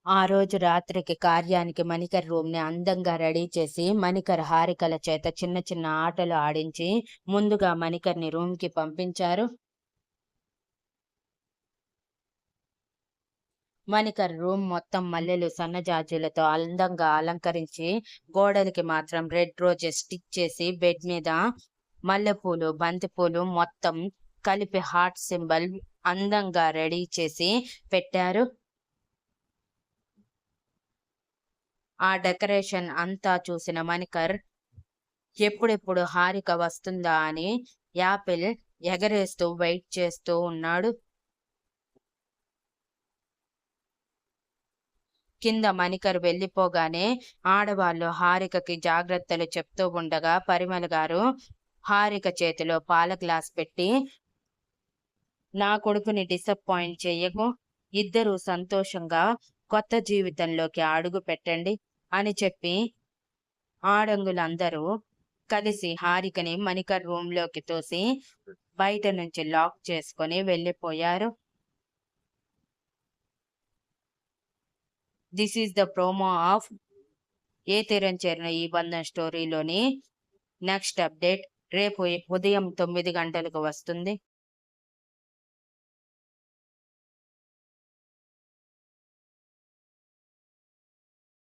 ఆ రోజు రాత్రికి కార్యానికి మణికర్ రూమ్‌ని అందంగా రెడీ చేసి, మణికర్, హారికల చేత చిన్న చిన్న ఆటలు ఆడించి, ముందుగా మణికర్‌ని రూమ్‌కి పంపించారు. మణికర్ రూమ్ మొత్తం మల్లెలు, సన్నజాజులతో అందంగా అలంకరించి, గోడలకి మాత్రం రెడ్ రోజెస్ స్టిక్ చేసి, బెడ్ మీద మల్లెపూలు, బంతిపూలు మొత్తం కలిపి హార్ట్ సింబల్ అందంగా రెడీ చేసి పెట్టారు. ఆ డెకరేషన్ అంతా చూసిన మణికర్ ఎప్పుడెప్పుడు హారిక వస్తుందా అని యాపిల్ ఎగరేస్తూ వెయిట్ చేస్తూ ఉన్నాడు. కింద మణికర్ వెళ్ళిపోగానే ఆడవాళ్ళు హారికకి జాగ్రత్తలు చెప్తూ ఉండగా పరిమళ గారు హారిక చేతిలో పాల గ్లాస్ పెట్టి, నా కొడుకుని డిసప్పాయింట్ చెయ్యకు, ఇద్దరూ సంతోషంగా కొత్త జీవితంలోకి అడుగు పెట్టండి అని చెప్పి ఆడంగులందరూ కలిసి హారికని మణికర్ రూమ్‌లోకి తోసి బయట నుంచి లాక్ చేసుకొని వెళ్ళిపోయారు. This is the promo of 'ఏ తీరం చేరిన ఈ బంధం' స్టోరీలోని నెక్స్ట్ అప్డేట్ రేపు ఉదయం 9 గంటలకు వస్తుంది.